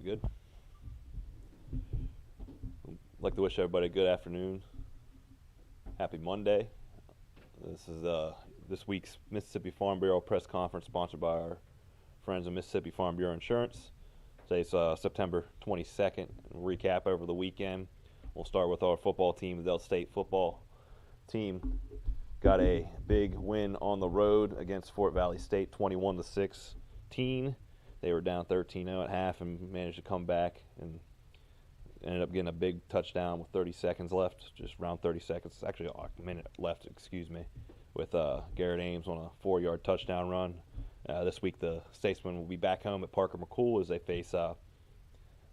Good. I'd like to wish everybody a good afternoon. Happy Monday. This is this week's Mississippi Farm Bureau press conference sponsored by our friends of Mississippi Farm Bureau Insurance. Today's September 22nd. Recap over the weekend. We'll start with our football team. The Delta State football team got a big win on the road against Fort Valley State, 21-16. They were down 13-0 at half and managed to come back and ended up getting a big touchdown with 30 seconds left, just around 30 seconds. Actually, a minute left, with Garrett Ames on a 4-yard touchdown run. This week, the Statesmen will be back home at Parker McCool as they face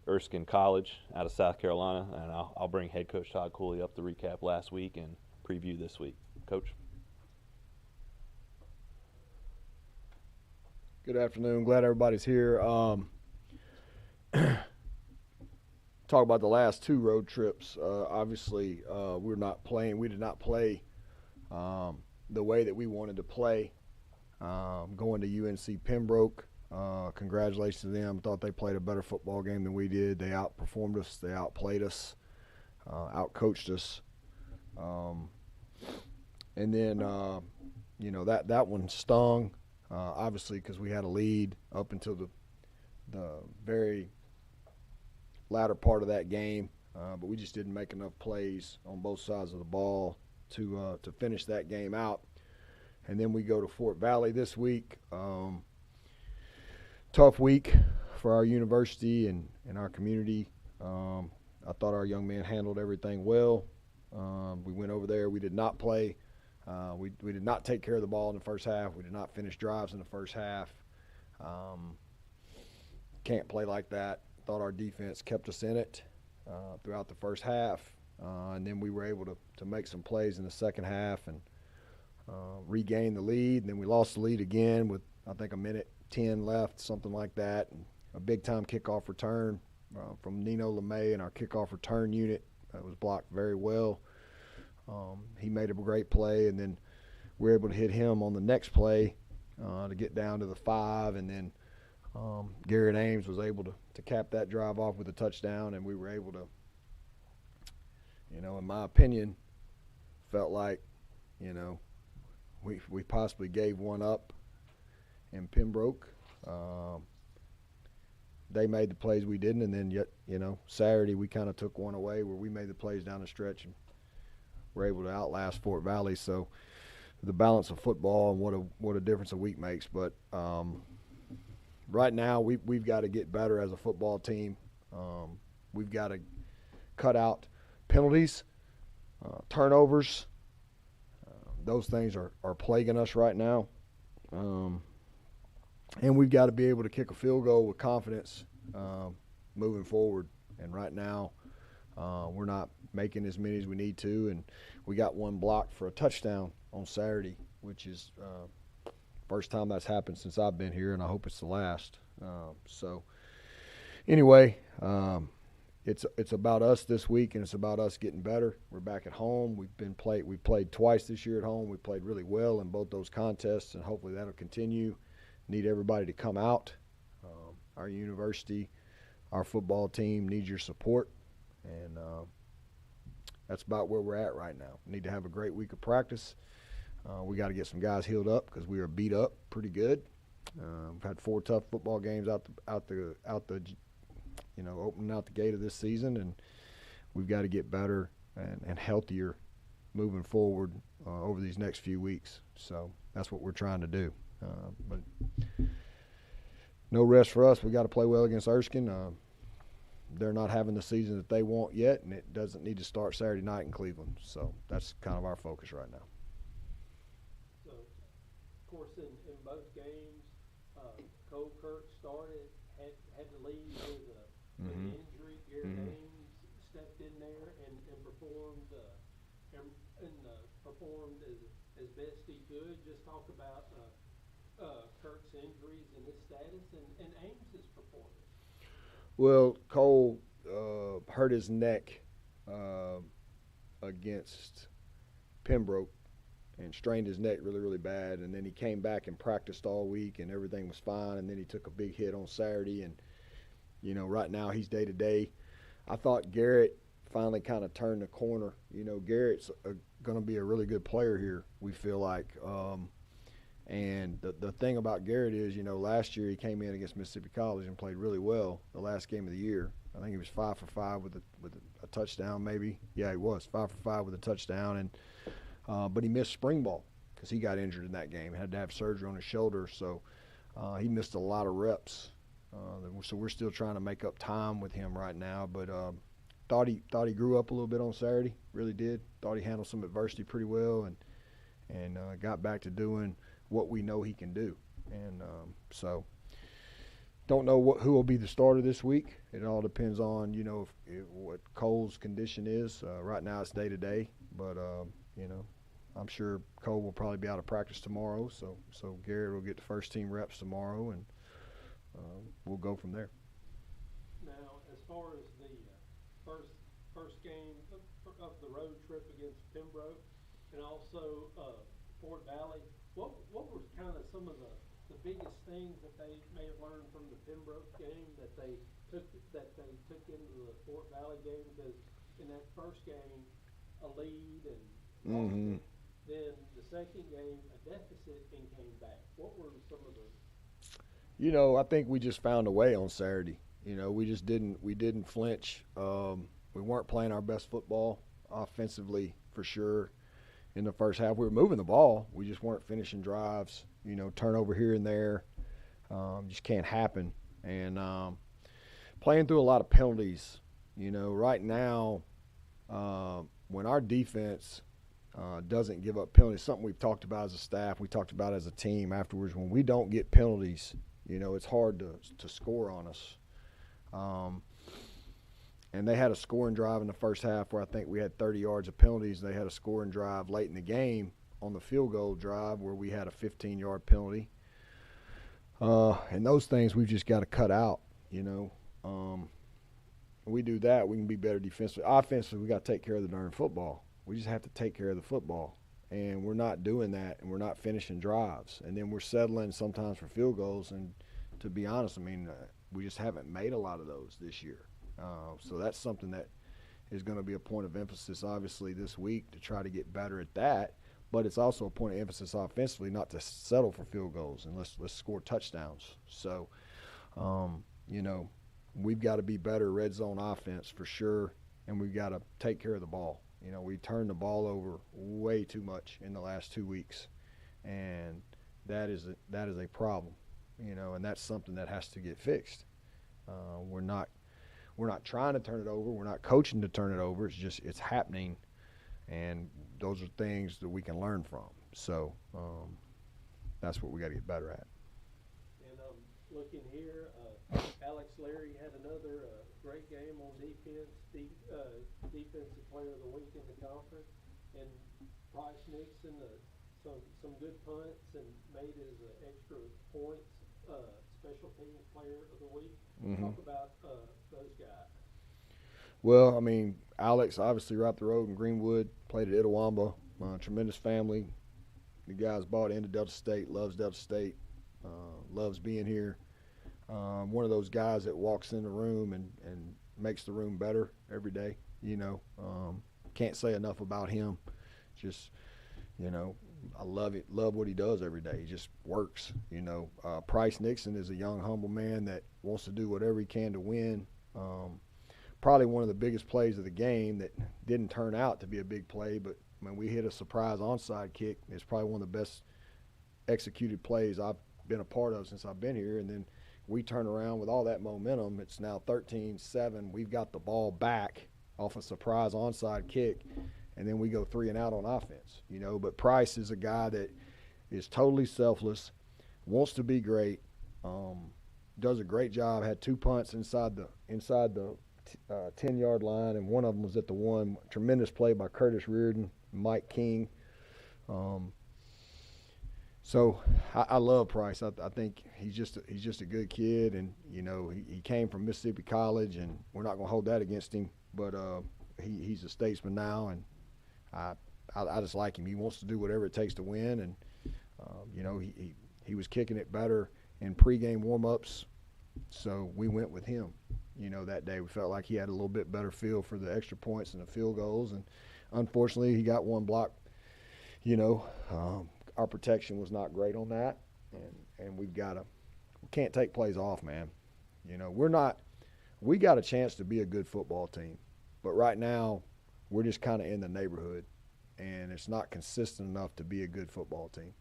Erskine College out of South Carolina. And I'll bring head coach Todd Cooley up to recap last week and preview this week. Coach? Good afternoon. Glad everybody's here. Talk about the last two road trips. Obviously, we did not play the way that we wanted to play. Going to UNC Pembroke, congratulations to them. Thought they played a better football game than we did. They outperformed us. They outplayed us, outcoached us. And then, that one stung. Obviously, because we had a lead up until the very latter part of that game, but we just didn't make enough plays on both sides of the ball to finish that game out. And then we go to Fort Valley this week. Tough week for our university and our community. I thought our young man handled everything well. We went over there. We did not play. We did not take care of the ball in the first half. We did not finish drives in the first half. Can't play like that. Thought our defense kept us in it throughout the first half. And then we were able to make some plays in the second half and regain the lead. And then we lost the lead again with, I think, a minute 10 left, something like that. And a big-time kickoff return from Nino LeMay and our kickoff return unit. That was blocked very well. He made a great play, and then we were able to hit him on the next play to get down to the 5, and then Garrett Ames was able to cap that drive off with a touchdown, and we were able to, in my opinion, felt like, we possibly gave one up in Pembroke. They made the plays we didn't, and then yet, Saturday we kind of took one away where we made the plays down the stretch and were able to outlast Fort Valley. So the balance of football and what a difference a week makes. But right now we've got to get better as a football team. We've got to cut out penalties, turnovers. Those things are plaguing us right now. And we've got to be able to kick a field goal with confidence moving forward. And right now we're not making as many as we need to, and we got one blocked for a touchdown on Saturday, which is first time that's happened since I've been here, and I hope it's the last. So anyway, it's about us this week, and it's about us getting better. We're back at home. We played twice this year at home. We played really well in both those contests, and hopefully that'll continue. Need everybody to come out. Our university, our football team needs your support. And that's about where we're at right now. We need to have a great week of practice. We got to get some guys healed up because we are beat up pretty good. We've had 4 tough football games out the opening out the gate of this season, and we've got to get better and healthier moving forward over these next few weeks. So that's what we're trying to do. But no rest for us. We got to play well against Erskine. They're not having the season that they want yet, and it doesn't need to start Saturday night in Cleveland. So that's kind of our focus right now. So, of course, in both games, Cole Kirk started, had to leave with an injury. Garrett Ames stepped in there and performed performed as best he could. Just talk about Kirk's injuries and his status and Ames's performance. Well, Cole hurt his neck against Pembroke and strained his neck really, really bad. And then he came back and practiced all week, and everything was fine. And then he took a big hit on Saturday, and You know, right now he's day to day. I thought Garrett finally kind of turned the corner. You know, Garrett's going to be a really good player here, we feel like. And the thing about Garrett is, you know, last year he came in against Mississippi College and played really well the last game of the year. I think he was 5 for 5 with a touchdown, maybe. Yeah, he was 5 for 5 with a touchdown, and but he missed spring ball because he got injured in that game. He had to have surgery on his shoulder, so he missed a lot of reps. So we're still trying to make up time with him right now. But thought he grew up a little bit on Saturday. Really did. Thought he handled some adversity pretty well, and got back to doing what we know he can do. And so don't know who will be the starter this week. It all depends on, you know, what Cole's condition is. Right now it's day to day, but you know, I'm sure Cole will probably be out of practice tomorrow. So Garrett will get the first team reps tomorrow, and we'll go from there. Now, as far as the first game of the road trip against Pembroke, and also Fort Valley, what were kind of some of the biggest things that they may have learned from the Pembroke game that they took into the Fort Valley game? Because in that first game, a lead and lost it. Then the second game, a deficit, and came back. What were some of the? You know, I think we just found a way on Saturday. You know, we didn't flinch. We weren't playing our best football offensively for sure. In the first half, we were moving the ball. We just weren't finishing drives. You know, turnover here and there just can't happen. And playing through a lot of penalties. You know, right now, when our defense doesn't give up penalties, something we've talked about as a staff, we talked about as a team afterwards, when we don't get penalties, you know, it's hard to score on us. And they had a scoring drive in the first half where I think we had 30 yards of penalties. They had a scoring drive late in the game on the field goal drive where we had a 15-yard penalty. And those things we've just got to cut out, you know. We do that, we can be better defensively. Offensively, we got to take care of the darn football. We just have to take care of the football. And we're not doing that, and we're not finishing drives. And then we're settling sometimes for field goals. And to be honest, I mean, we just haven't made a lot of those this year. So that's something that is going to be a point of emphasis, obviously, this week to try to get better at that. But it's also a point of emphasis offensively not to settle for field goals and let's score touchdowns. So, you know, we've got to be better red zone offense for sure, and we've got to take care of the ball. You know, we turned the ball over way too much in the last 2 weeks, and that is a problem, you know, and that's something that has to get fixed. We're not trying to turn it over. We're not coaching to turn it over. It's happening, and those are things that we can learn from. So that's what we got to get better at. And looking here, Alex Leary had another great game on defense, defensive player of the week in the conference, and Bryce Nixon some good punts and made his extra points special teams player of the week. Talk about those guys. Well, I mean, Alex obviously right up the road in Greenwood, played at Itawamba, tremendous family. The guy's bought into Delta State, loves Delta State, loves being here. One of those guys that walks in the room and makes the room better every day, you know. Can't say enough about him. Just, you know, I love what he does every day. He just works, you know. Bryce Nixon is a young, humble man that wants to do whatever he can to win. Probably one of the biggest plays of the game that didn't turn out to be a big play, but when we hit a surprise onside kick, it's probably one of the best executed plays I've been a part of since I've been here. And then we turn around with all that momentum. It's now 13-7. We've got the ball back off a surprise onside kick, and then we go 3 and out on offense, you know. But Bryce is a guy that is totally selfless, wants to be great, does a great job. Had 2 punts inside the 10-yard line, and one of them was at the 1. Tremendous play by Curtis Reardon, Mike King. So I love Bryce. I think he's just a good kid, and you know he came from Mississippi College, and we're not going to hold that against him. But he's a statesman now, and I just like him. He wants to do whatever it takes to win, and you know he was kicking it better in pregame warm-ups, so we went with him. that day. We felt like he had a little bit better feel for the extra points and the field goals, and unfortunately, he got one block. Our protection was not great on that, and we can't take plays off, man. We got a chance to be a good football team, but right now we're just kind of in the neighborhood, and it's not consistent enough to be a good football team.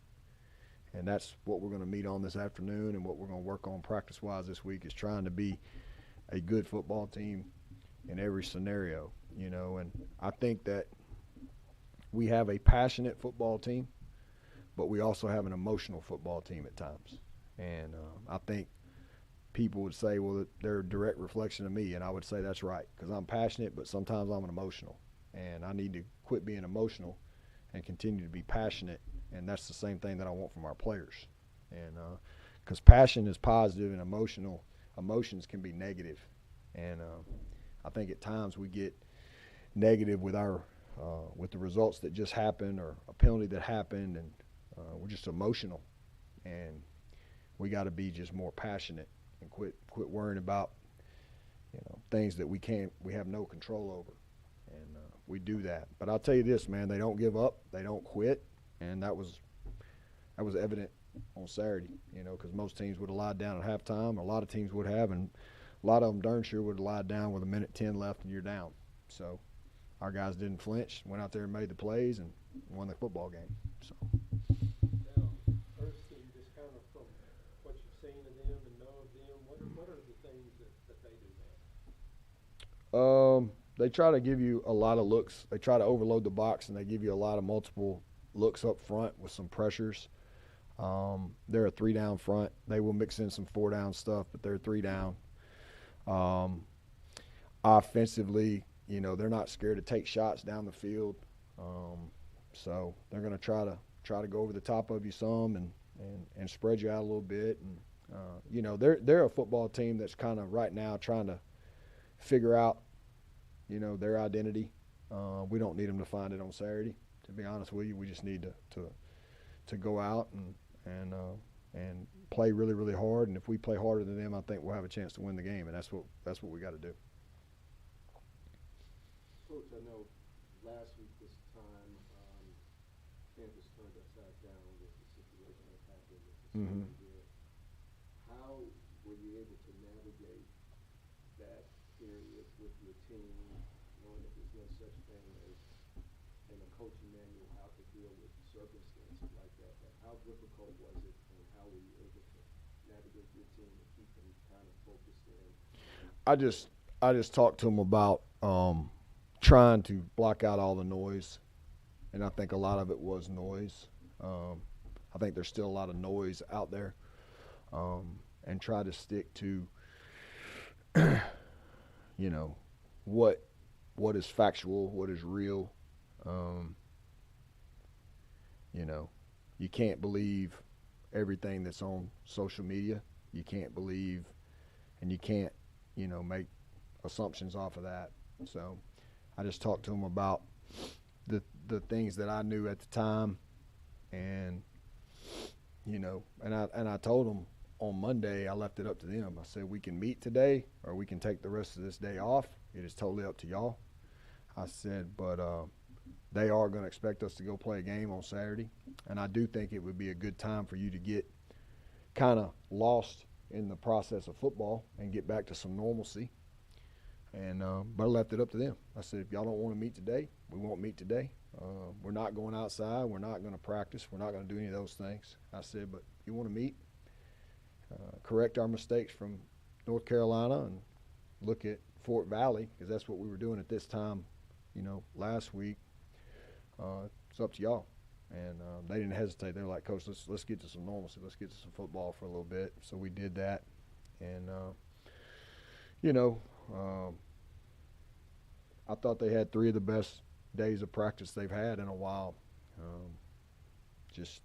And that's what we're going to meet on this afternoon, and what we're going to work on practice-wise this week is trying to be a good football team in every scenario, and I think that we have a passionate football team, but we also have an emotional football team at times. And I think people would say, well, they're a direct reflection of me, and I would say that's right, because I'm passionate, but sometimes I'm emotional, and I need to quit being emotional and continue to be passionate, and that's the same thing that I want from our players. And because passion is positive and emotions can be negative, and I think at times we get negative with with the results that just happened or a penalty that happened, and we're just emotional, and we got to be just more passionate and quit worrying about things that we have no control over, and we do that. But I'll tell you this, man, they don't give up, they don't quit, and that was evident on Saturday, because most teams would have lied down at halftime. A lot of teams would have, and a lot of them darn sure would have lied down with 1:10 left and you're down. So our guys didn't flinch, went out there and made the plays and won the football game. So. Now, Thurston, just kind of from what you've seen of them and know of them, what are the things that they do now? They try to give you a lot of looks. They try to overload the box, and they give you a lot of multiple looks up front with some pressures. They're a 3-down front. They will mix in some 4-down stuff, but they're 3-down. Offensively, they're not scared to take shots down the field. So they're going to try to go over the top of you some and spread you out a little bit. And they're a football team that's kind of right now trying to figure out their identity. We don't need them to find it on Saturday, to be honest with you. We just need to go out and play really, really hard. And if we play harder than them, I think we'll have a chance to win the game. And that's what we got to do. Coach, I know last week this time, campus turned upside down with the situation that happened with the Mm-hmm. here. How were you able to navigate that period with your team, knowing that there's no such thing as in a coaching manual how to deal with circumstances like that? But how difficult was it, and how were you able to navigate your team and keep them kind of focused in? I just talked to them about trying to block out all the noise, and I think a lot of it was noise. I think there's still a lot of noise out there, and try to stick to what is factual, what is real. You can't believe everything that's on social media. You can't believe, and you can't make assumptions off of that. So I just talked to them about the things that I knew at the time, and and I told them on Monday, I left it up to them. I said, we can meet today or we can take the rest of this day off. It is totally up to y'all. I said, but they are going to expect us to go play a game on Saturday, and I do think it would be a good time for you to get kind of lost in the process of football and get back to some normalcy. And but I left it up to them. I said, if y'all don't want to meet today, we won't meet today. We're not going outside. We're not going to practice. We're not going to do any of those things. I said, but if you want to meet, correct our mistakes from North Carolina and look at Fort Valley, because that's what we were doing at this time, last week. It's up to y'all. And they didn't hesitate. They were like, Coach, let's get to some normalcy. Let's get to some football for a little bit. So we did that. And, I thought they had 3 of the best days of practice they've had in a while. Just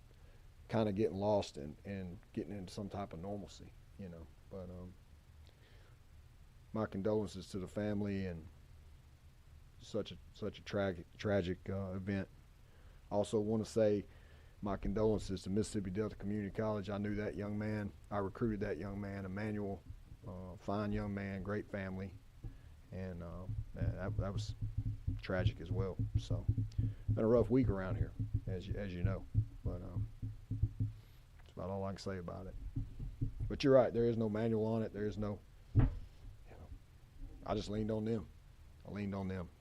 kind of getting lost and getting into some type of normalcy, But my condolences to the family, and such a tragic event. Also want to say my condolences to Mississippi Delta Community College. I knew that young man. I recruited that young man, Emmanuel Fine young man, great family, and that was tragic as well. So, been a rough week around here, as you know, but that's about all I can say about it. But you're right, there is no manual on it. There is no, I just leaned on them.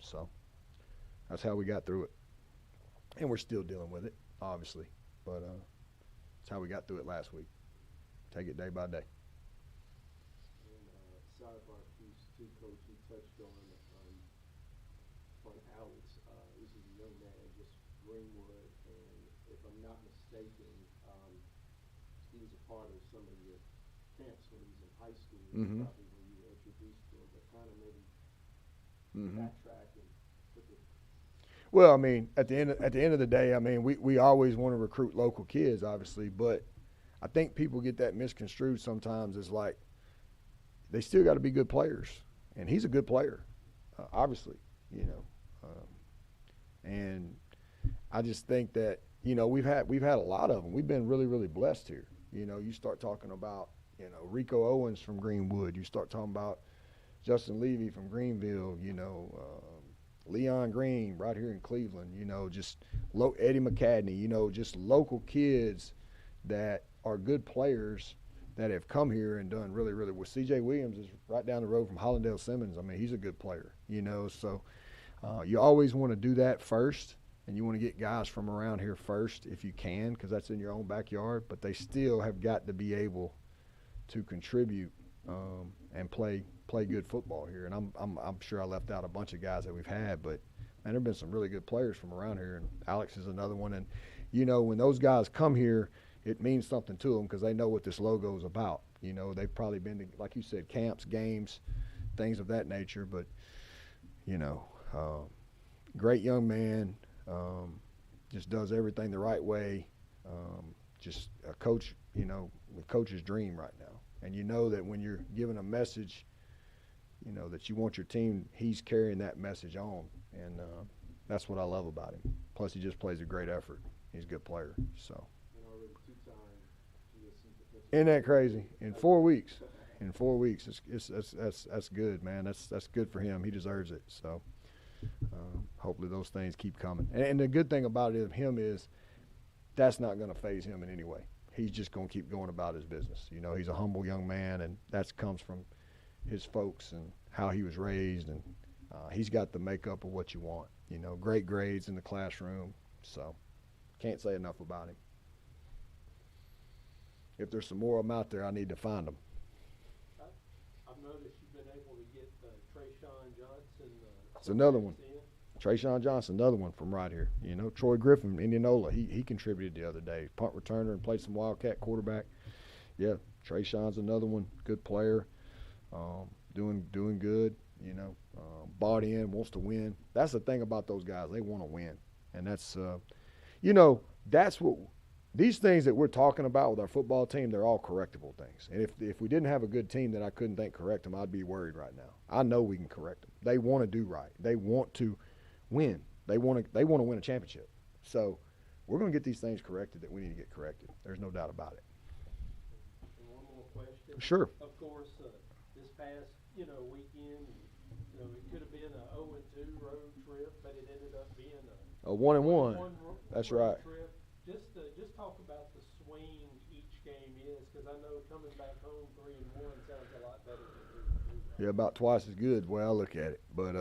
So that's how we got through it, and we're still dealing with it, obviously. But that's how we got through it last week. Take it day by day. And sidebar piece too, Coach, you touched on Alex. This is a young man, just Greenwood, and if I'm not mistaken, he was a part of some of your camps when he was in high school. Mm-hmm. Probably when you were introduced to him, but kind of maybe backtrack and put the. Well, I mean, at the end of the day, I mean, we always want to recruit local kids, obviously, but I think people get that misconstrued sometimes as like they still got to be good players, and he's a good player, obviously, and I just think that we've had a lot of them. We've been really, really blessed here. You start talking about Rico Owens from Greenwood. You start talking about Justin Levy from Greenville. Leon Green right here in Cleveland. Just Eddie McCadney. Just local kids that are good players that have come here and done really, really well. C.J. Williams is right down the road from Hollandale Simmons. I mean, he's a good player. So you always want to do that first. And you want to get guys from around here first if you can, because that's in your own backyard. But they still have got to be able to contribute and play good football here. And I'm sure I left out a bunch of guys that we've had, but man, there've been some really good players from around here. And Alex is another one. And when those guys come here, it means something to them because they know what this logo is about. They've probably been to, like you said, camps, games, things of that nature. But great young man. Just does everything the right way. Just a coach, the coach's dream right now. And that when you're giving a message, that you want your team, he's carrying that message on. And that's what I love about him. Plus, he just plays a great effort. He's a good player. So. And already 2-time GSC defensive. Isn't that crazy? In 4 weeks. That's good, man. That's good for him. He deserves it. So. Hopefully those things keep coming. And the good thing about him is that's not going to faze him in any way. He's just going to keep going about his business. He's a humble young man, and that comes from his folks and how he was raised. And he's got the makeup of what you want. Great grades in the classroom. So can't say enough about him. If there's some more of them out there, I need to find them. I've noticed you've been able to get Trayshawn Johnson. It's another one. Trayshawn Johnson, another one from right here. Troy Griffin, Indianola, he contributed the other day. Punt returner and played some Wildcat quarterback. Yeah, Trayshawn's another one. Good player, doing good. Bought in, wants to win. That's the thing about those guys; they want to win, and that's that's what these things that we're talking about with our football team. They're all correctable things. And if we didn't have a good team that I couldn't correct them, I'd be worried right now. I know we can correct them. They want to do right. They want to win. They want to win a championship. So we're going to get these things corrected that we need to get corrected. There's no doubt about it. And one more question. Sure. Of course, this past weekend, it could have been a 0-2 road trip, but it ended up being a 1-1. That's road right. Trip. Just talk about the swing each game is, because I know coming back home 3-1 sounds a lot better than 2-2. Yeah, about twice as good. Well, I look at it, but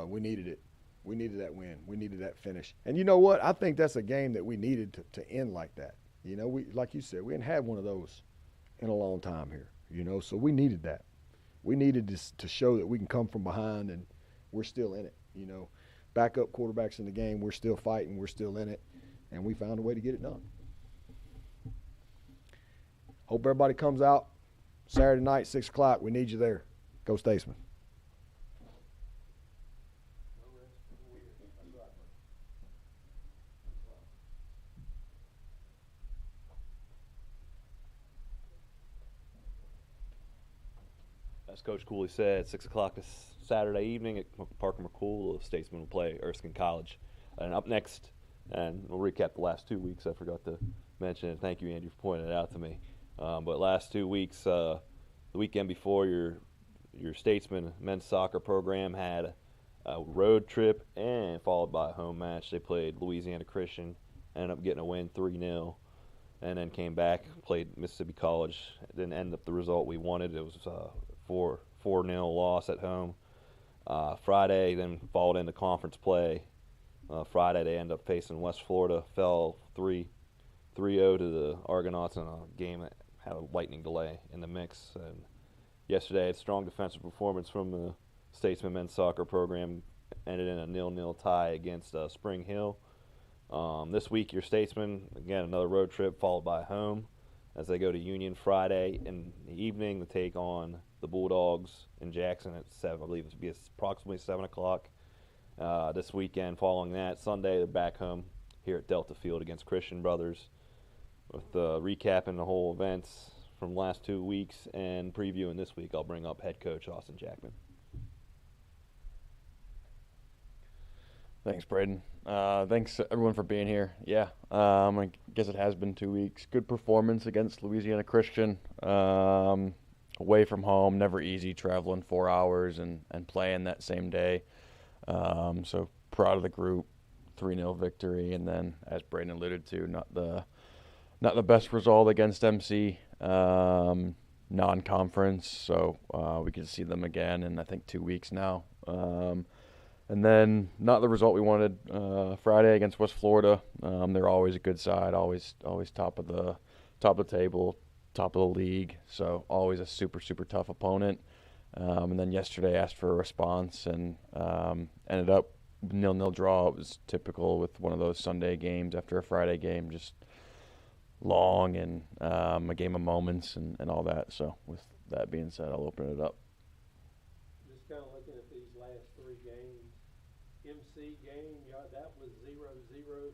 we needed it. We needed that win. We needed that finish. And you know what? I think that's a game that we needed to end like that. We, like you said, we hadn't had one of those in a long time here. So we needed that. We needed to show that we can come from behind and we're still in it. Backup quarterbacks in the game, we're still fighting, we're still in it, and we found a way to get it done. Hope everybody comes out Saturday night, 6 o'clock. We need you there. Go Statesman. As Coach Cooley said, 6 o'clock this Saturday evening at Parker McCool, Statesman will play Erskine College. And up next, and we'll recap the last 2 weeks. I forgot to mention it. Thank you, Andrew, for pointing it out to me. But last 2 weeks, the weekend before, your Statesman men's soccer program had a road trip and followed by a home match. They played Louisiana Christian, ended up getting a win 3-0, and then came back, played Mississippi College. It didn't end up the result we wanted. It was a 4-0 loss at home. Friday then followed into conference play. Friday they ended up facing West Florida, fell 3-0 to the Argonauts in a game that had a lightning delay in the mix. And yesterday, a strong defensive performance from the Statesman men's soccer program ended in a 0-0 tie against Spring Hill. This week, your Statesman, again, another road trip followed by home as they go to Union Friday in the evening to take on the Bulldogs in Jackson at 7. I believe it will be approximately 7 o'clock. This weekend, following that, Sunday, they're back home here at Delta Field against Christian Brothers. With recapping the whole events from the last 2 weeks and previewing this week, I'll bring up head coach Austin Jackman. Thanks, Braden. Thanks, everyone, for being here. Yeah, I guess it has been 2 weeks. Good performance against Louisiana Christian. Away from home, never easy, traveling 4 hours and playing that same day. So proud of the group, 3-0 victory. And then, as Braden alluded to, not the best result against MC, non-conference. So we can see them again in, I think, 2 weeks now. And then not the result we wanted Friday against West Florida. They're always a good side, always top of the table, top of the league. So always a super tough opponent. And then yesterday asked for a response and ended up 0-0 draw. It was typical with one of those Sunday games after a Friday game, just long and a game of moments and all that. So with that being said, I'll open it up. Just kind of looking at these last 3 games. MC game, that was 0-0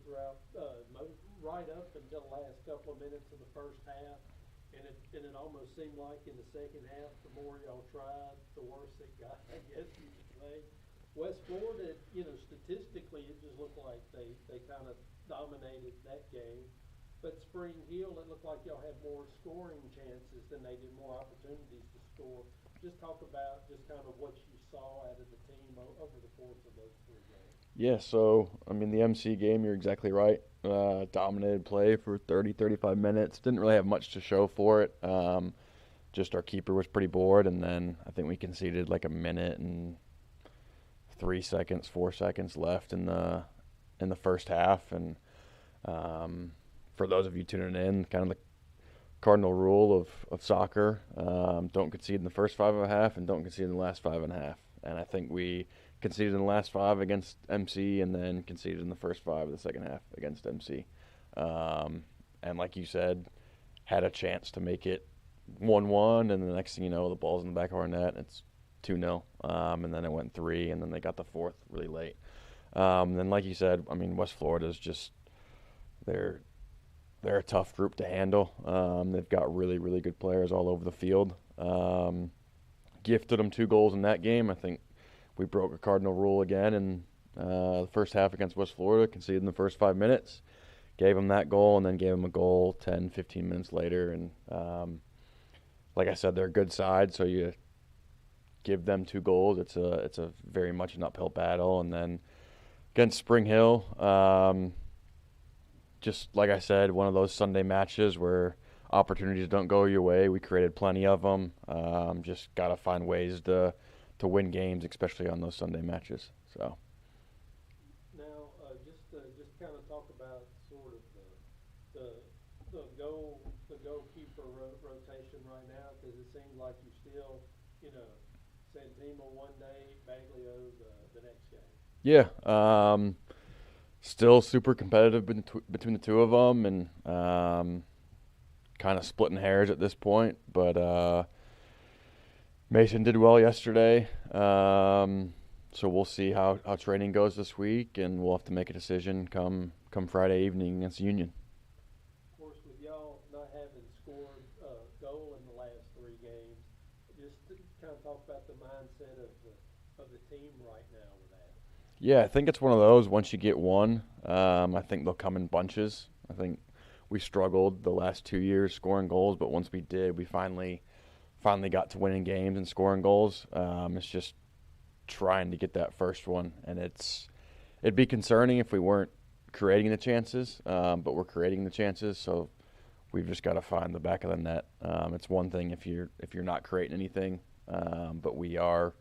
throughout, right up until the last couple of minutes of the first half. And it almost seemed like in the second half, the more y'all tried, the worse it got, I guess you could say. West Florida, statistically, it just looked like they kind of dominated that game. But Spring Hill, it looked like y'all had more scoring chances than they did, more opportunities to score. Just talk about just kind of what you saw out of the team over the course of those 3 games. Yeah, so, the MC game, you're exactly right. Dominated play for 30-35 minutes. Didn't really have much to show for it. Just our keeper was pretty bored, and then I think we conceded like a minute and 4 seconds left in the first half. And for those of you tuning in, kind of the cardinal rule of soccer, don't concede in the first 5.5 and don't concede in the last 5.5. And I think we conceded in the last 5 against MC and then conceded in the first 5 of the second half against MC. And like you said, had a chance to make it 1-1, and the next thing you know, the ball's in the back of our net, and it's 2-0. And then it went 3, and then they got the 4th really late. Then like you said, West Florida's just they're a tough group to handle. They've got really good players all over the field. Gifted them 2 goals in that game. I think we broke a cardinal rule again in the first half against West Florida, conceded in the first 5 minutes, gave them that goal, and then gave them a goal 10-15 minutes later. And like I said, they're a good side, so you give them 2 goals. It's a very much an uphill battle. And then against Spring Hill, just like I said, one of those Sunday matches where opportunities don't go your way. We created plenty of them. Just got to find ways to win games, especially on those Sunday matches. So. Now, just kind of talk about sort of the goalkeeper rotation right now, because it seems like you still, Santima one day, Baglio the next game. Yeah. Still super competitive between the 2 of them, and kind of splitting hairs at this point. But Mason did well yesterday, so we'll see how training goes this week, and we'll have to make a decision come Friday evening against Union. Of course, with y'all not having scored a goal in the last 3 games, just to kind of talk about the mindset of the team right now with that. Yeah, I think it's one of those, once you get one, I think they'll come in bunches. I think we struggled the last 2 years scoring goals, but once we did, we finally finally got to winning games and scoring goals. It's just trying to get that first one, and it'd be concerning if we weren't creating the chances, but we're creating the chances, so we've just got to find the back of the net. It's one thing if you're not creating anything, but we are.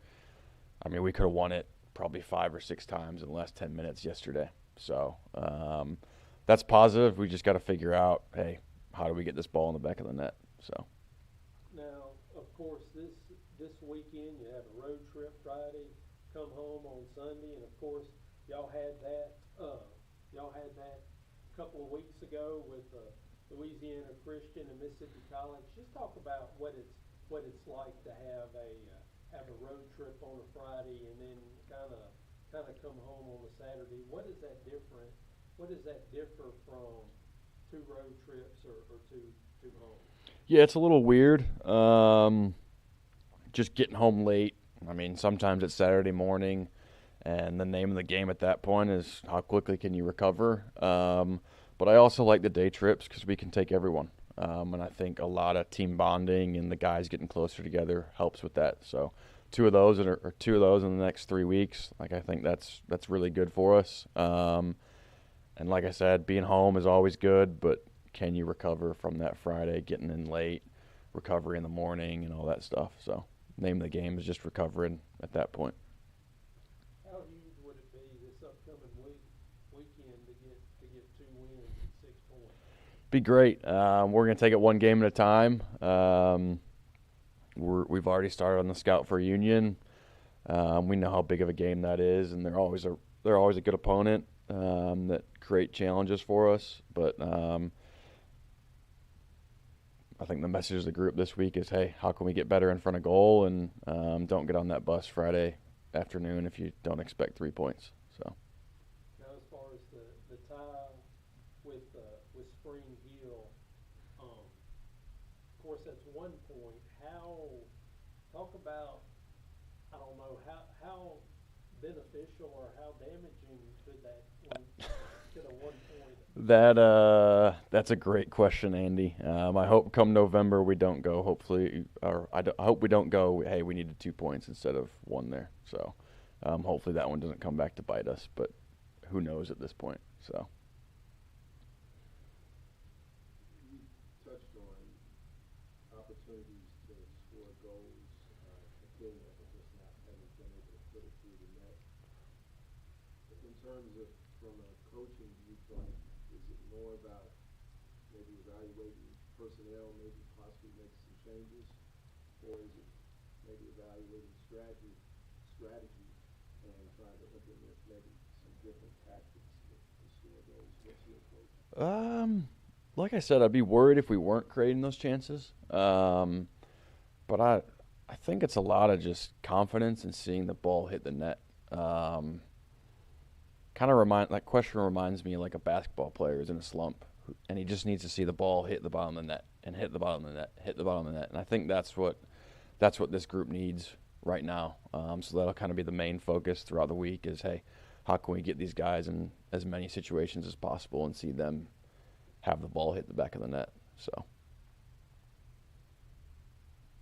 I mean, we could have won it probably 5 or 6 times in the last 10 minutes yesterday. So that's positive. We just got to figure out, hey, how do we get this ball in the back of the net? So. Now, of course, this weekend you have a road trip Friday, come home on Sunday, and of course y'all had that a couple of weeks ago with Louisiana Christian and Mississippi College. Just talk about what it's like to have a road trip on a Friday and then kind of come home on a Saturday. What is that different? What does that differ from 2 road trips or 2 home? Yeah, it's a little weird. Just getting home late. I mean, sometimes it's Saturday morning, and the name of the game at that point is how quickly can you recover. But I also like the day trips because we can take everyone. And I think a lot of team bonding and the guys getting closer together helps with that. So 2 of those in the next 3 weeks, like I think that's really good for us. And like I said, being home is always good, but can you recover from that Friday, getting in late, recovery in the morning, and all that stuff. So name of the game is just recovering at that point. How huge would it be this upcoming weekend to get 2 wins and 6 points? Be great. We're going to take it one game at a time. We've already started on the scout for Union. We know how big of a game that is, and they're always a good opponent that create challenges for us. But I think the message of the group this week is, hey, how can we get better in front of goal, and don't get on that bus Friday afternoon if you don't expect 3 points. So. Now, as far as the tie with Spring Hill, of course that's 1 point. Talk about, I don't know, how beneficial or how damaging could a 1 point? That's a great question, Andy. I hope come November we don't go. Hopefully, or I hope we don't go. Hey, we needed 2 points instead of 1 there. So, hopefully that one doesn't come back to bite us. But who knows at this point? So. You touched on opportunities to score goals, again, just haven't been able to put it through the net. In terms of from a coaching viewpoint, is it more about maybe evaluating personnel, maybe possibly make some changes, or is it maybe evaluating strategy and trying to implement maybe some different tactics to score goals? What's your approach? Like I said, I'd be worried if we weren't creating those chances. But I think it's a lot of just confidence and seeing the ball hit the net. That question reminds me of like a basketball player who's in a slump, and he just needs to see the ball hit the bottom of the net and hit the bottom of the net, hit the bottom of the net. And I think that's what this group needs right now. So that'll kind of be the main focus throughout the week is, hey, how can we get these guys in as many situations as possible and see them have the ball hit the back of the net. So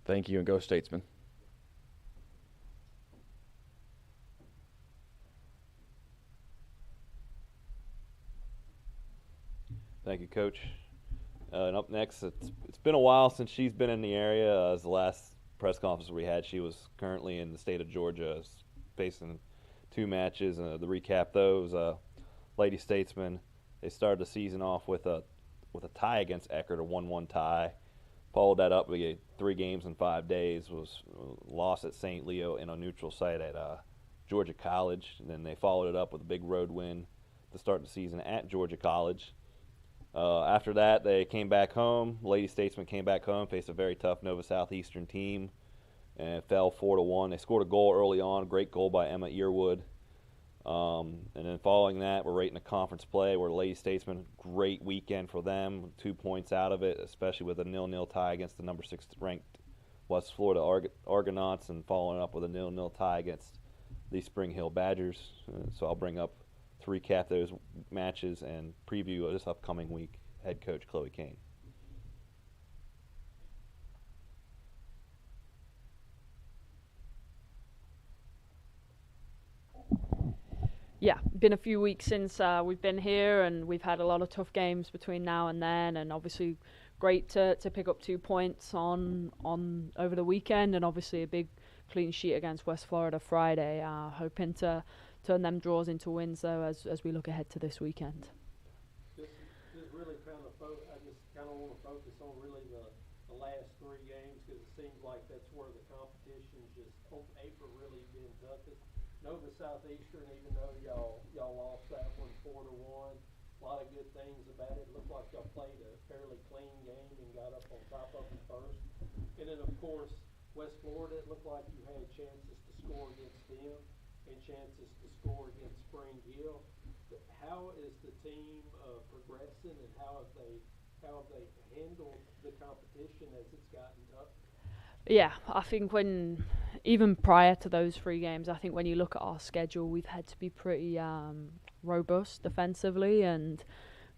thank you, and go Statesman. Thank you, Coach. And up next, it's been a while since she's been in the area. As the last press conference we had, she was currently in the state of Georgia, facing 2 matches. And to recap those, Lady Statesman, they started the season off with a tie against Eckerd, a 1-1 tie. Followed that up with 3 games in 5 days. Was lost at St. Leo in a neutral site at Georgia College. And then they followed it up with a big road win to start the season at Georgia College. After that, they came back home. Lady Statesman came back home, faced a very tough Nova Southeastern team, and fell 4-1. They scored a goal early on, great goal by Emma Earwood. And then following that, we're right in the conference play where Lady Statesman, great weekend for them, 2 points out of it, especially with a 0-0 tie against the number 6 ranked West Florida Argonauts, and following up with a 0-0 tie against the Spring Hill Badgers. So I'll bring up to recap those matches and preview this upcoming week, head coach Chloe Kane. Yeah, been a few weeks since we've been here, and we've had a lot of tough games between now and then, and obviously great to pick up 2 points on over the weekend, and obviously a big clean sheet against West Florida Friday. Hoping to turn them draws into wins though as we look ahead to this weekend. Just really kind of I just kind of want to focus on really the last 3 games, because it seems like that's where the competition just on paper really been toughest. Nova Southeastern, even though y'all lost that one 4-1, a lot of good things about it. Looked like y'all played a fairly clean game and got up on top of them first. And then of course West Florida, it looked like you had chances to score against them and chances to score against Spring Hill. But how is the team progressing, and how have they handled the competition as it's gotten tough? Yeah, I think even prior to those 3 games, I think when you look at our schedule, we've had to be pretty robust defensively, and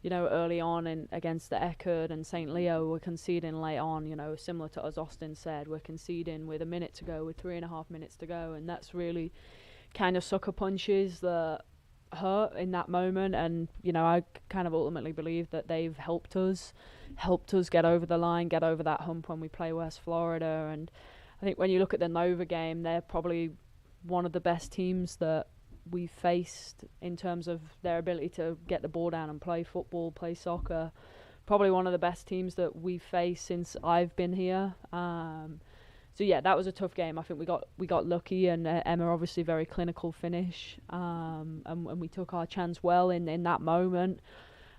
early on against the Eckerd and St. Leo, we're conceding late on, similar to as Austin said, we're conceding with a minute to go, with 3.5 minutes to go, and that's really kind of sucker punches that hurt in that moment. And I kind of ultimately believe that they've helped us get over the line, get over that hump when we play West Florida. And I think when you look at the Nova game, they're probably one of the best teams that we faced in terms of their ability to get the ball down and play football, play soccer. Probably one of the best teams that we've faced since I've been here. So yeah, that was a tough game. I think we got lucky, and Emma obviously very clinical finish, and we took our chance well in that moment.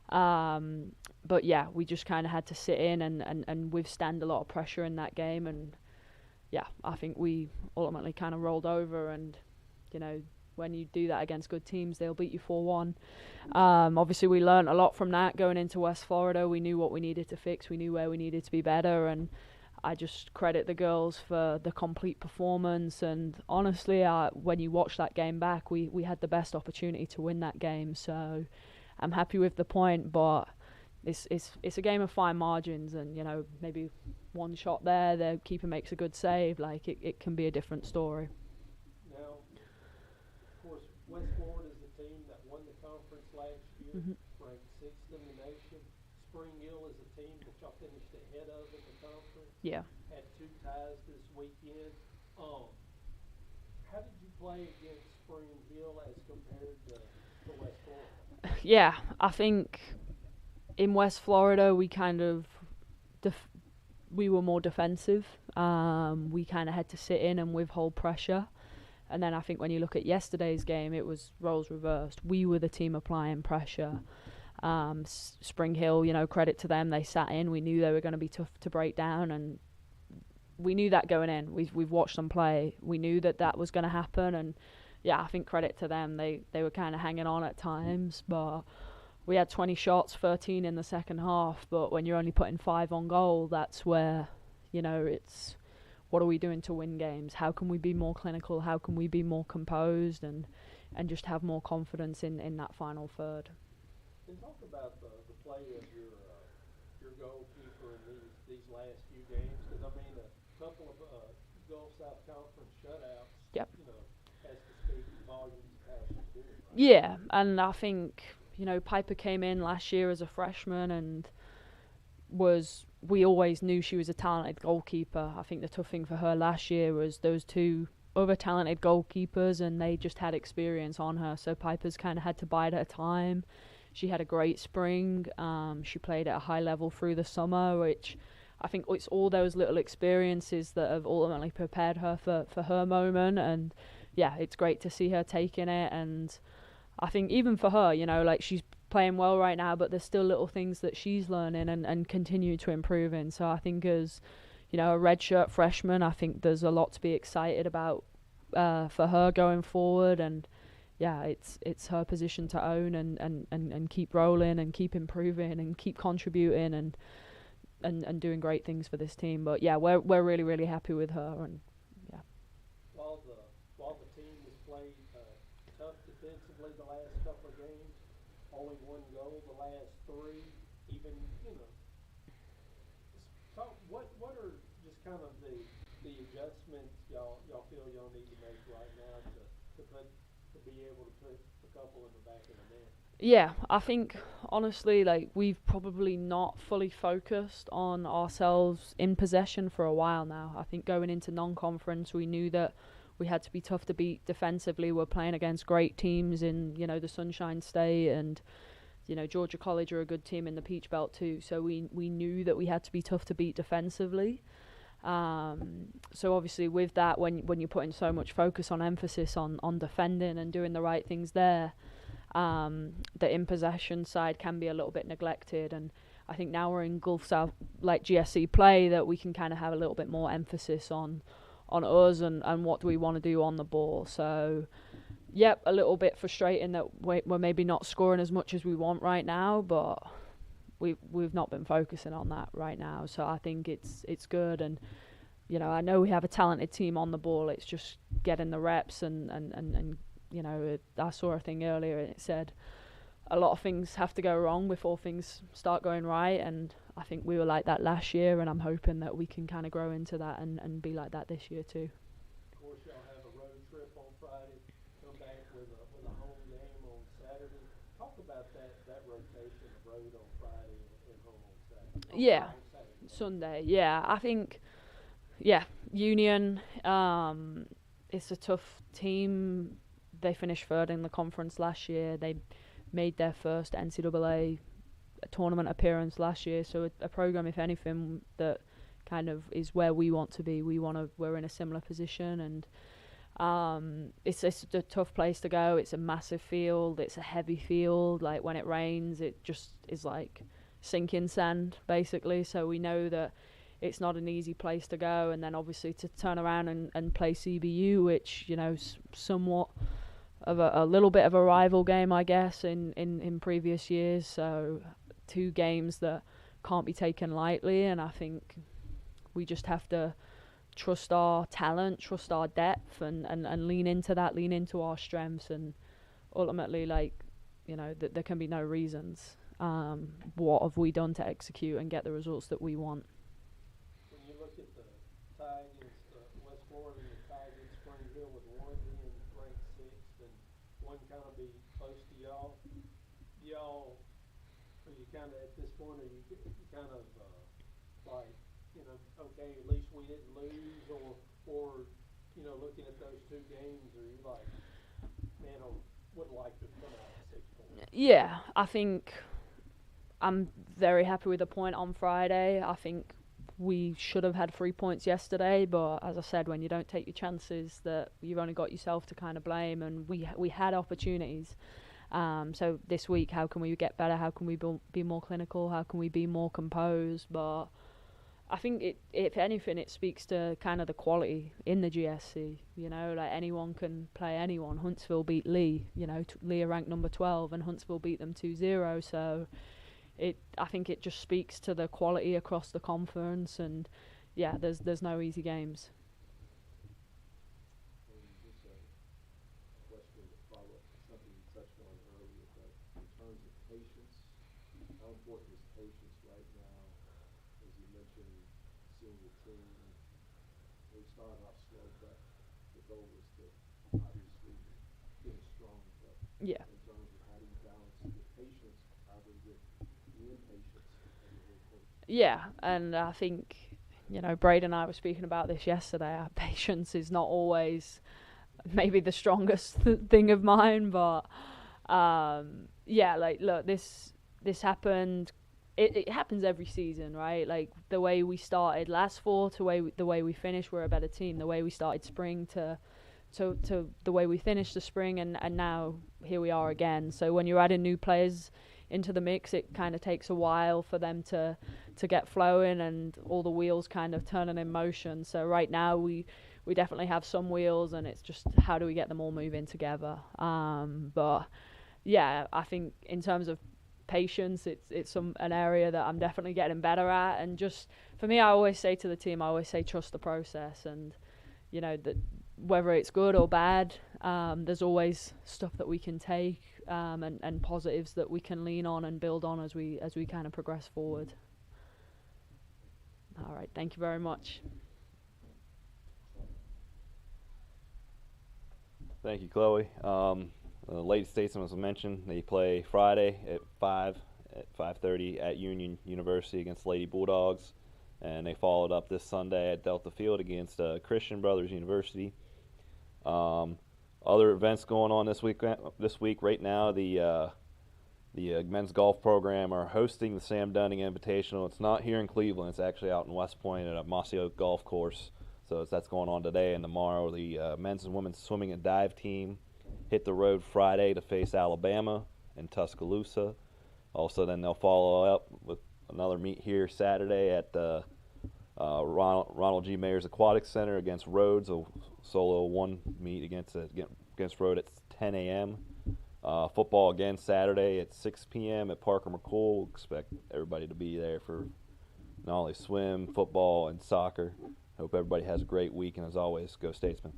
But yeah, we just kind of had to sit in and withstand a lot of pressure in that game. And yeah, I think we ultimately kind of rolled over. And when you do that against good teams, they'll beat you 4-1. Obviously, we learned a lot from that going into West Florida. We knew what we needed to fix. We knew where we needed to be better. And I just credit the girls for the complete performance. And honestly, when you watch that game back, we had the best opportunity to win that game. So I'm happy with the point, but it's a game of fine margins. And, maybe one shot there, the keeper makes a good save. Like, it can be a different story. Now, of course, West Florida is the team that won the conference last year, ranked 6th in the nation. Spring Hill is a team that y'all finished ahead of in the conference. Yeah. Had 2 ties this weekend. How did you play against Spring Hill as compared to West Florida? Yeah, I think in West Florida we kind of we were more defensive. We kind of had to sit in and withhold pressure. And then I think when you look at yesterday's game, it was roles reversed. We were the team applying pressure. Spring Hill, credit to them, they sat in. We knew they were going to be tough to break down, and we knew that going in. We've watched them play. We knew that was going to happen, and yeah, I think credit to them. They were kind of hanging on at times, but we had 20 shots, 13 in the second half. But when you're only putting 5 on goal, that's where it's what are we doing to win games? How can we be more clinical? How can we be more composed and just have more confidence in that final third? And talk about the play of your goalkeeper in these last few games, because I mean a couple of Gulf South Conference shutouts. Yep. Has to speak volumes of how she's doing. Right? Yeah, and I think Piper came in last year as a freshman and we always knew she was a talented goalkeeper. I think the tough thing for her last year was those 2 other talented goalkeepers, and they just had experience on her. So Piper's kind of had to bide her time. She had a great spring. She played at a high level through the summer, which I think it's all those little experiences that have ultimately prepared her for her moment. And yeah, it's great to see her taking it. And I think even for her, she's playing well right now, but there's still little things that she's learning and continue to improve in. So I think as, a redshirt freshman, I think there's a lot to be excited about for her going forward. And yeah, it's her position to own and keep rolling and keep improving and keep contributing and doing great things for this team. But yeah, we're really, really happy with her. And yeah. While the team has played tough defensively the last couple of games, only 1 goal the last 3, even so what are just kind of the adjustments y'all feel y'all need to make right now to put to be able to put a couple in the back of the net? Yeah, I think honestly, like we've probably not fully focused on ourselves in possession for a while now. I think going into non-conference, we knew that we had to be tough to beat defensively. We're playing against great teams in, you know, the Sunshine State, and you know, Georgia College are a good team in the Peach Belt too. So we knew that we had to be tough to beat defensively. So obviously with that, when you're putting so much focus on emphasis on defending and doing the right things there, the in possession side can be a little bit neglected. And I think now we're in Gulf South, like GSC play, that we can kind of have a little bit more emphasis on us and what do we want to do on the ball. So yep, a little bit frustrating that we're maybe not scoring as much as we want right now, but we've not been focusing on that right now. So I think it's good, and you know, I know we have a talented team on the ball. It's just getting the reps and you know, I saw a thing earlier and it said a lot of things have to go wrong before things start going right, and I think we were like that last year, and I'm hoping that we can kind of grow into that and be like that this year too. Of course, y'all have a road trip on Friday, come back with a home game on Saturday. Talk about that rotation of road on Friday and home on Saturday. Yeah. Saturday. Sunday, yeah. I think, yeah, Union, it's a tough team. They finished third in the conference last year. They made their first NCAA tournament appearance last year. So a program, if anything, that kind of is where we want to be. We're in a similar position, and it's a tough place to go. It's a massive field. It's a heavy field. Like when it rains, it just is like sinking sand, basically. So we know that it's not an easy place to go. And then obviously to turn around and play CBU, which, you know, somewhat of a little bit of a rival game, I guess, in previous years. So two games that can't be taken lightly, and I think we just have to trust our talent, trust our depth, and lean into that, lean into our strengths, and ultimately, like, you know, there can be no reasons. What have we done to execute and get the results that we want? When you look at the tie against West Florida and the tie against Spring Hill, with one being ranked sixth and one kind of be close to y'all, are you kind of at this point, are you kind of like, you know, okay, at least we didn't lose, or you know, looking at those two games, are you like, man, I would like to come out with 6 points? Yeah, I think I'm very happy with the point on Friday. I think we should have had 3 points yesterday, but as I said, when you don't take your chances, that you've only got yourself to kind of blame, and we had opportunities. So this week, how can we get better? How can we be more clinical? How can we be more composed? But I think if anything, it speaks to kind of the quality in the GSC. You know, like anyone can play anyone. Huntsville beat Lee. You know, Lee are ranked number 12, and Huntsville beat them 2-0. So I think it just speaks to the quality across the conference. And yeah, there's no easy games. And just a question to follow up, something you touched on earlier, but in terms of patience, how important is patience right now? As you mentioned, seeing the team, they started off slow, but the goal was to obviously finish strong. But Yeah. in terms of how do you balance the patience, probably with the impatience of the head coach? Yeah, and I think, you know, Braden and I were speaking about this yesterday. Our patience is not always maybe the strongest thing of mine, but yeah, like, look, this happened. It happens every season, right? Like the way we started last fall to the way we finished, we're a better team. The way we started spring to the way we finished the spring, and now here we are again. So when you're adding new players into the mix, it kind of takes a while for them to get flowing and all the wheels kind of turning in motion. So right now we definitely have some wheels, and it's just how do we get them all moving together. But yeah, I think in terms of patience, it's an area that I'm definitely getting better at. And just for me, I always say to the team, trust the process, and you know that whether it's good or bad, there's always stuff that we can take and positives that we can lean on and build on as we kind of progress forward. All right, thank you very much. Thank you, Chloe. Lady Statesman, as I mentioned, they play Friday at 5:30 at Union University against Lady Bulldogs, and they followed up this Sunday at Delta Field against Christian Brothers University. Other events going on this week. Right now, the men's golf program are hosting the Sam Dunning Invitational. It's not here in Cleveland. It's actually out in West Point at a Mossy Oak Golf Course. So that's going on today and tomorrow. The men's and women's swimming and dive team hit the road Friday to face Alabama in Tuscaloosa. Also, then they'll follow up with another meet here Saturday at the Ronald G. Mayers Aquatic Center against Rhodes, a solo one meet against Rhodes at 10 a.m. Football again Saturday at 6 p.m. at Parker McCool. Expect everybody to be there for not only swim, football, and soccer. Hope everybody has a great week, and as always, go Statesman.